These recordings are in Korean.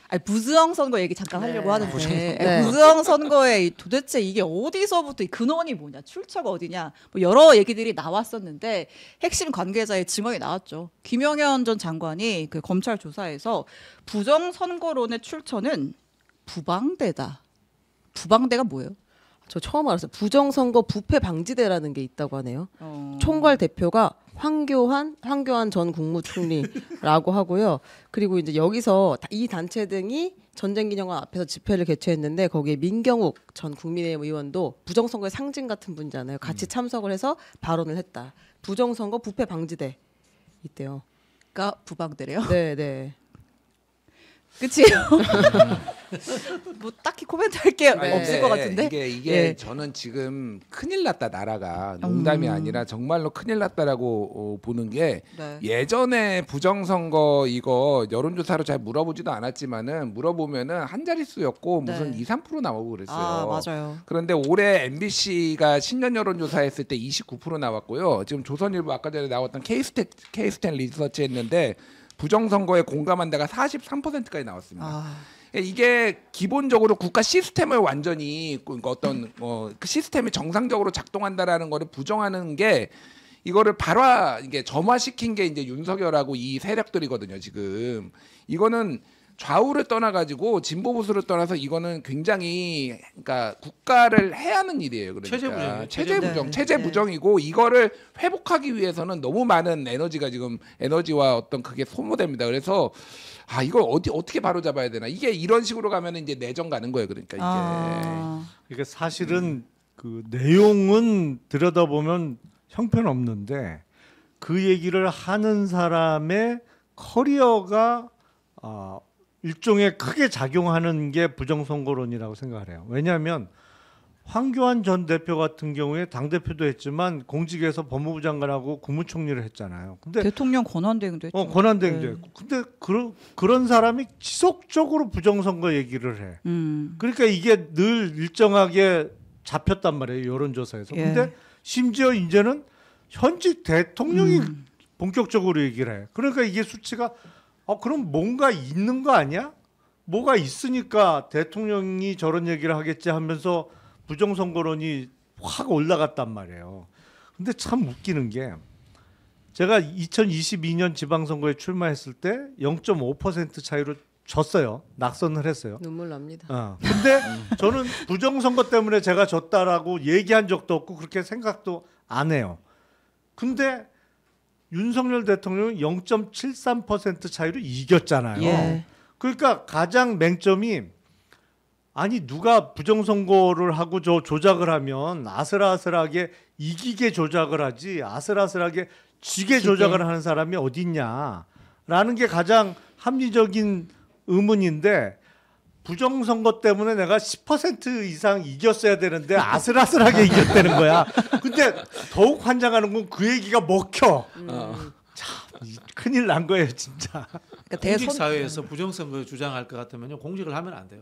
아니, 부정 선거 얘기 잠깐 하려고 네. 하는데 네. 부정 선거에 도대체 이게 어디서부터 이 근원이 뭐냐, 출처가 어디냐, 뭐 여러 얘기들이 나왔었는데 핵심 관계자의 증언이 나왔죠. 김영현 전 장관이 그 검찰 조사에서 부정 선거론의 출처는 부방대다. 부방대가 뭐예요? 저 처음 알았어요. 부정선거 부패 방지대라는 게 있다고 하네요. 총괄 대표가 황교안 전 국무총리라고 하고요. 그리고 이제 여기서 이 단체 등이 전쟁기념관 앞에서 집회를 개최했는데 거기에 민경욱 전 국민의힘 의원도 부정선거의 상징 같은 분이잖아요. 같이 참석을 해서 발언을 했다. 부정선거 부패 방지대 있대요. 가 부방대래요? 네, 네. 그치요? 뭐 딱히 코멘트할 게 아니, 없을 것 같은데. 이게 예. 저는 지금 큰일 났다 나라가 농담이 아니라 정말로 큰일 났다라고 보는 게 네. 예전에 부정선거 이거 여론조사로 잘 물어보지도 않았지만은 물어보면은 한 자릿수였고 무슨 네. 2~3% 나오고 그랬어요. 아, 맞아요. 그런데 올해 MBC가 신년 여론조사 했을 때 29% 나왔고요. 지금 조선일보 아까 전에 나왔던 K스탠 리서치 했는데 부정선거에 공감한다가 43%까지 나왔습니다. 아. 이게 기본적으로 국가 시스템을 완전히 어떤 그 시스템이 정상적으로 작동한다라는 거를 부정하는 게 이거를 이게 점화시킨 게 이제 윤석열하고 이 세력들이거든요. 지금 이거는 좌우를 떠나가지고 진보 보수를 떠나서 이거는 굉장히 그러니까 국가를 해하는 일이에요. 그러니까 체제 부정이고 이거를 회복하기 위해서는 너무 많은 에너지와 어떤 그게 소모됩니다. 그래서 이걸 어떻게 바로 잡아야 되나? 이게 이런 식으로 가면 이제 내정 가는 거예요. 그러니까 이게. 그러니까 사실은 그 내용은 들여다보면 형편없는데 그 얘기를 하는 사람의 커리어가 일종의 크게 작용하는 게 부정선거론이라고 생각을 해요. 왜냐하면 황교안 전 대표 같은 경우에 당대표도 했지만 공직에서 법무부 장관하고 국무총리를 했잖아요. 근데 대통령 권한대행도 했죠. 권한대행도 네. 했고. 근데 그런 사람이 지속적으로 부정선거 얘기를 해. 그러니까 이게 늘 일정하게 잡혔단 말이에요. 여론조사에서. 예. 근데 심지어 이제는 현직 대통령이 본격적으로 얘기를 해. 그러니까 이게 수치가 그럼 뭔가 있는 거 아니야? 뭐가 있으니까 대통령이 저런 얘기를 하겠지 하면서 부정선거론이 확 올라갔단 말이에요. 근데 참 웃기는 게 제가 2022년 지방선거에 출마했을 때 0.5% 차이로 졌어요. 낙선을 했어요. 눈물 납니다. 근데 저는 부정선거 때문에 제가 졌다라고 얘기한 적도 없고 그렇게 생각도 안 해요. 근데 윤석열 대통령은 0.73% 차이로 이겼잖아요. 예. 그러니까 가장 맹점이 아니 누가 부정선거를 하고 조작을 하면 아슬아슬하게 이기게 조작을 하지 아슬아슬하게 지게 조작을 하는 사람이 어디 있냐라는 게 가장 합리적인 의문인데 부정선거 때문에 내가 10% 이상 이겼어야 되는데 아슬아슬하게 이겼다는 거야. 근데 더욱 환장하는 건 그 얘기가 먹혀. 참 큰일 난 거예요 진짜. 그러니까 공직 사회에서 부정선거 주장할 것 같으면요 공직을 하면 안 돼요.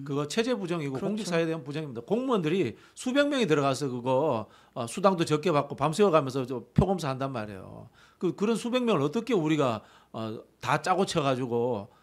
그거 체제 부정이고 그렇죠. 공직 사회에 대한 부정입니다. 공무원들이 수백 명이 들어가서 그거 수당도 적게 받고 밤새워 가면서 표검사 한단 말이에요. 그런 수백 명을 어떻게 우리가 다 짜고 쳐가지고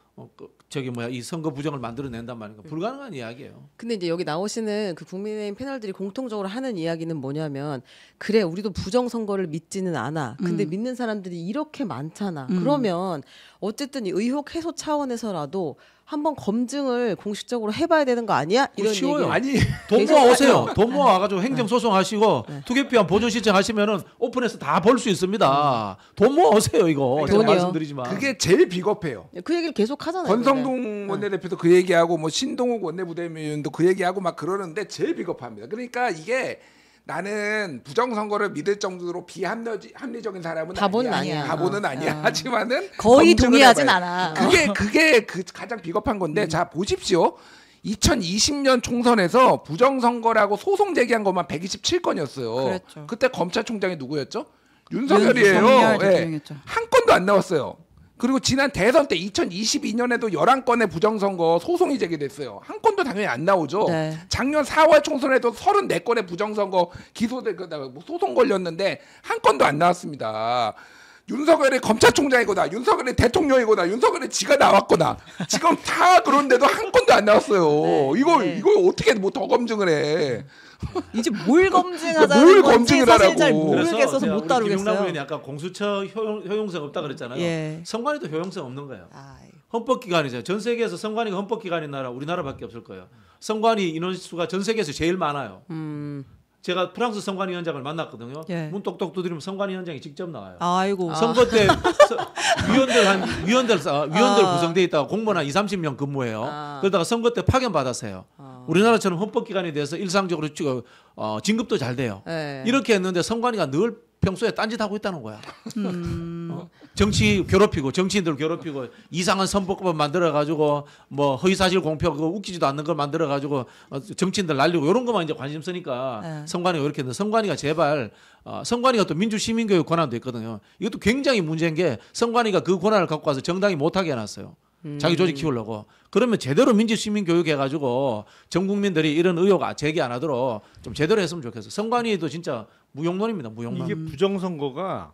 이 선거 부정을 만들어낸단 말인가? 불가능한 이야기예요. 근데 이제 여기 나오시는 그 국민의힘 패널들이 공통적으로 하는 이야기는 뭐냐면 그래 우리도 부정선거를 믿지는 않아. 근데 믿는 사람들이 이렇게 많잖아. 그러면 어쨌든 이 의혹 해소 차원에서라도 한번 검증을 공식적으로 해봐야 되는 거 아니야? 이런 쉬워요. 얘기. 아니 돈 모아오세요. 돈 모아가지고 행정소송하시고 투개표한 보존 신청하시면은 오픈해서 다 볼 수 있습니다. 돈 모아오세요 이거. 제가 돈이요. 말씀드리지만. 그게 제일 비겁해요. 그 얘기를 계속 하잖아요. 권성동 원내대표도 그 얘기하고 뭐 신동욱 원내부대변인도 그 얘기하고 막 그러는데 제일 비겁합니다. 그러니까 이게 나는 부정선거를 믿을 정도로 비합리적인 사람은 바보는 아니야. 아니야. 바보는 아니야. 하지만은 거의 검증을 동의하진 해봐야 않아. 그게 그 가장 비겁한 건데 자 보십시오. 2020년 총선에서 부정선거라고 소송 제기한 것만 127건이었어요. 그랬죠. 그때 검찰총장이 누구였죠? 윤석열이에요. 윤석열 예. 대통령이었죠. 한 건도 안 나왔어요. 그리고 지난 대선 때 2022년에도 11건의 부정선거 소송이 제기됐어요. 한 건도 당연히 안 나오죠. 네. 작년 4월 총선에도 34건의 부정선거 소송 걸렸는데 한 건도 안 나왔습니다. 윤석열이 검찰총장이거나 윤석열이 대통령이거나 윤석열이 지가 나왔거나 지금 다 그런데도 한 건도 안 나왔어요. 네, 이거 어떻게 뭐 더 검증을 해? 이제 뭘 검증하자는 뭘 건지 검증을 사실 하라고. 잘 모르겠어서 그래서 못 우리 김용남 다루겠어요. 의원이 아까 공수처 효용성 없다 그랬잖아요. 예. 선관위도 효용성 없는 거예요. 아이. 헌법기관이죠. 전 세계에서 선관위가 헌법기관인 나라 우리나라밖에 없을 거예요. 선관위 인원수가 전 세계에서 제일 많아요. 제가 프랑스 선관위원장을 만났거든요. 예. 문 똑똑 두드리면 선관위원장이 직접 나와요. 아이고. 선거 때 위원들 구성돼 있다가 공무원 한 20-30명 근무해요. 그러다가 선거 때 파견 받았어요. 우리나라처럼 헌법기관에 대해서 일상적으로 진급도 잘 돼요. 네. 이렇게 했는데 선관위가 늘 평소에 딴짓하고 있다는 거야. 정치 괴롭히고 정치인들 괴롭히고 이상한 선거법 만들어가지고 뭐 허위사실 공표 그거 웃기지도 않는 걸 만들어가지고 정치인들 날리고 이런 것만 이제 관심 쓰니까 네. 선관위가 이렇게 했는데 선관위가 제발 선관위가 또 민주시민교육 권한도 있거든요. 이것도 굉장히 문제인 게 선관위가 그 권한을 갖고 와서 정당이 못하게 해놨어요. 자기 조직 키우려고. 그러면 제대로 민주시민교육 해가지고 전 국민들이 이런 의혹 제기 안 하도록 좀 제대로 했으면 좋겠어요. 선관위도 진짜 무용론입니다. 무용론. 이게 부정선거가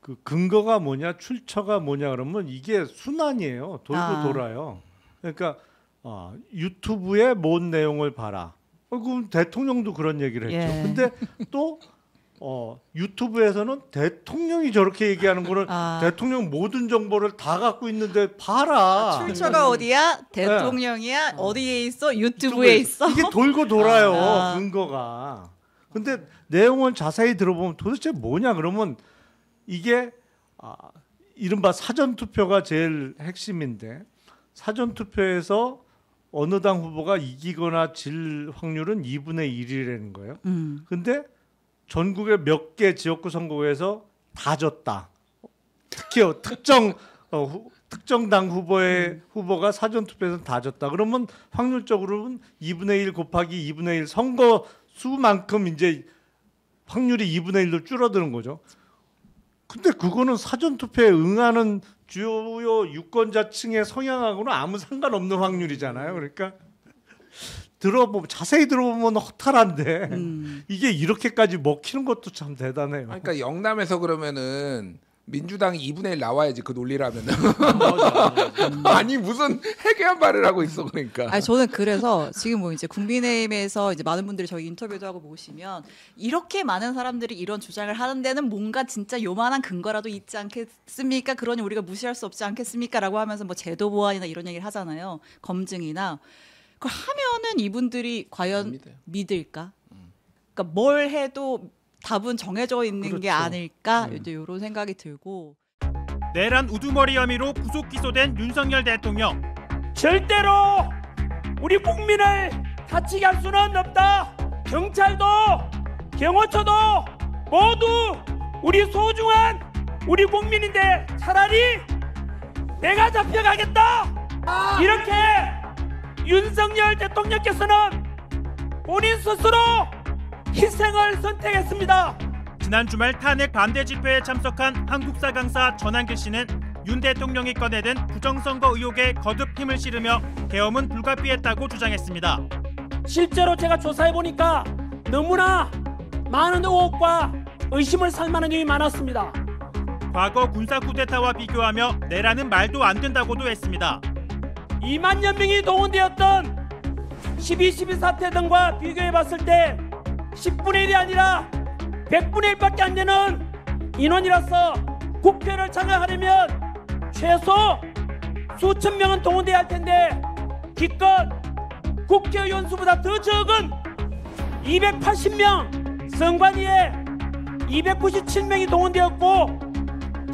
그 근거가 뭐냐, 출처가 뭐냐 그러면 이게 순환이에요. 돌고 돌아요. 그러니까 유튜브에 뭔 내용을 봐라. 그럼 대통령도 그런 얘기를 했죠. 예. 근데 또 유튜브에서는 대통령이 저렇게 얘기하는 거는 대통령 모든 정보를 다 갖고 있는데 봐라. 출처가 어디야? 대통령이야? 어디에 있어? 유튜브에 있어? 이게 돌고 돌아요. 근거가. 근데 내용을 자세히 들어보면 도대체 뭐냐 그러면 이게 이른바 사전투표가 제일 핵심인데 사전투표에서 어느 당 후보가 이기거나 질 확률은 2분의 1이라는 거예요. 근데 전국의 몇 개 지역구 선거구에서 다 졌다. 특히 특정 당 후보가 사전투표에서 다 졌다. 그러면 확률적으로는 2분의 1 곱하기 2분의 1 선거 수만큼 이제 확률이 2분의 1로 줄어드는 거죠. 근데 그거는 사전투표에 응하는 주요 유권자층의 성향하고는 아무 상관없는 확률이잖아요. 그러니까 자세히 들어보면 허탈한데 이게 이렇게까지 먹히는 것도 참 대단해요. 그러니까 영남에서 그러면은 민주당이 2분의 1 나와야지 그 논리라면은. 아니 무슨 해괴한 말을 하고 있어 그러니까. 아니 저는 그래서 지금 뭐 이제 국민의힘에서 이제 많은 분들이 저희 인터뷰도 하고 보시면 이렇게 많은 사람들이 이런 주장을 하는 데는 뭔가 진짜 요만한 근거라도 있지 않겠습니까? 그러니 우리가 무시할 수 없지 않겠습니까?라고 하면서 뭐 제도 보완이나 이런 얘기를 하잖아요. 검증이나 그걸 하면은 이분들이 과연 믿을까? 그러니까 뭘 해도 답은 정해져 있는 게 아닐까 이제 이런 생각이 들고. 내란 우두머리 혐의로 구속 기소된 윤석열 대통령. 절대로 우리 국민을 다치게 할 수는 없다. 경찰도 경호처도 모두 우리 소중한 우리 국민인데 차라리 내가 잡혀가겠다. 이렇게 윤석열 대통령께서는 본인 스스로 희생을 선택했습니다. 지난 주말 탄핵 반대 집회에 참석한 한국사 강사 전한길 씨는 윤 대통령이 꺼내든 부정선거 의혹에 거듭 힘을 실으며 계엄은 불가피했다고 주장했습니다. 실제로 제가 조사해보니까 너무나 많은 의혹과 의심을 살 만한 점이 많았습니다. 과거 군사 쿠데타와 비교하며 내라는 말도 안 된다고도 했습니다. 2만여 명이 동원되었던 12.12 사태 등과 비교해봤을 때 10분의 1이 아니라 100분의 1밖에 안 되는 인원이라서 국회를 장악하려면 최소 수천 명은 동원돼야 할 텐데 기껏 국회의원 수보다 더 적은 280명 선관위에 297명이 동원되었고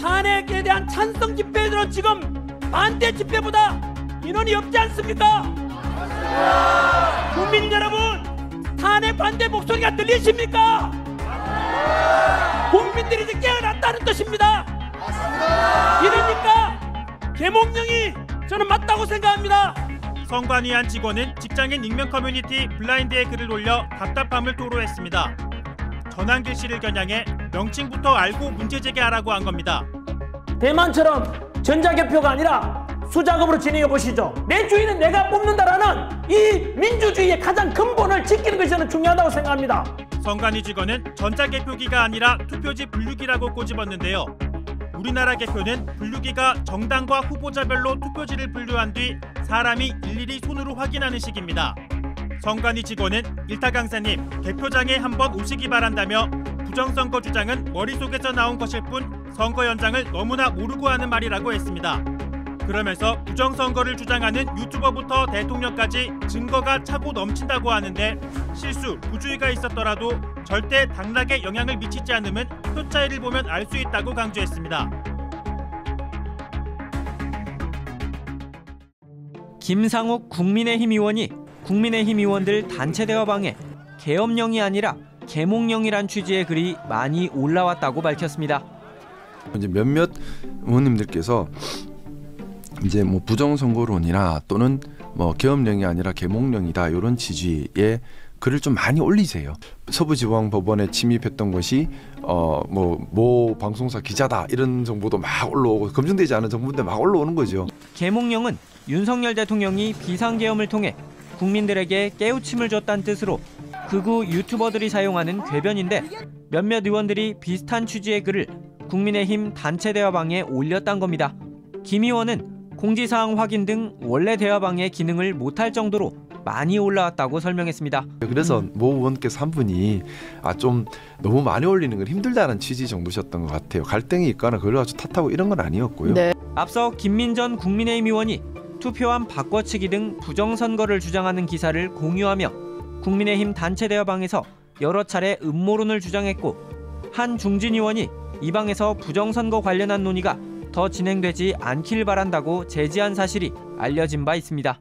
탄핵에 대한 찬성 집회들은 지금 반대 집회보다 인원이 없지 않습니까? 국민 여러분, 탄핵 반대 목소리가 들리십니까? 국민들이 이제 깨어났다는 뜻입니다. 이러니까 계몽령이 저는 맞다고 생각합니다. 선관위 한 직원은 직장인 익명 커뮤니티 블라인드에 글을 올려 답답함을 토로했습니다. 전한길 씨를 겨냥해 명칭부터 알고 문제 제기하라고 한 겁니다. 대만처럼 전자개표가 아니라 수작업으로 진행해 보시죠. 내 주인은 내가 뽑는다라는 이 민주주의의 가장 근본을 지키는 것이 저는 중요하다고 생각합니다. 선관위 직원은 전자개표기가 아니라 투표지 분류기라고 꼬집었는데요. 우리나라 개표는 분류기가 정당과 후보자별로 투표지를 분류한 뒤 사람이 일일이 손으로 확인하는 식입니다. 선관위 직원은 일타 강사님, 개표장에 한번 오시기 바란다며 부정선거 주장은 머릿속에서 나온 것일 뿐 선거 현장을 너무나 모르고 하는 말이라고 했습니다. 그러면서 부정선거를 주장하는 유튜버부터 대통령까지 증거가 차고 넘친다고 하는데 실수, 부주의가 있었더라도 절대 당락에 영향을 미치지 않음은 표 차이를 보면 알 수 있다고 강조했습니다. 김상욱 국민의힘 의원이 국민의힘 의원들 단체 대화방에 계엄령이 아니라 계몽령이란 취지의 글이 많이 올라왔다고 밝혔습니다. 이제 몇몇 의원님들께서 이제 뭐 부정선거론이나 또는 뭐 계엄령이 아니라 계몽령이다 이런 취지의 글을 좀 많이 올리세요. 서부지방법원에 침입했던 것이 모 방송사 기자다 이런 정보도 막 올라오고 검증되지 않은 정보인데 막 올라오는 거죠. 계몽령은 윤석열 대통령이 비상계엄을 통해 국민들에게 깨우침을 줬다는 뜻으로 극우 유튜버들이 사용하는 궤변인데 몇몇 의원들이 비슷한 취지의 글을 국민의힘 단체 대화방에 올렸단 겁니다. 김 의원은 공지사항 확인 등 원래 대화방의 기능을 못할 정도로 많이 올라왔다고 설명했습니다. 그래서 모 의원께서 한 분이 좀 너무 많이 올리는 건 힘들다는 취지 정도셨던 것 같아요. 갈등이 있거나 그걸 가지고 탓하고 이런 건 아니었고요. 네. 앞서 김민전 국민의힘 의원이 투표함 바꿔치기 등 부정선거를 주장하는 기사를 공유하며 국민의힘 단체 대화방에서 여러 차례 음모론을 주장했고 한중진 의원이 이 방에서 부정선거 관련한 논의가 더 진행되지 않길 바란다고 제지한 사실이 알려진 바 있습니다.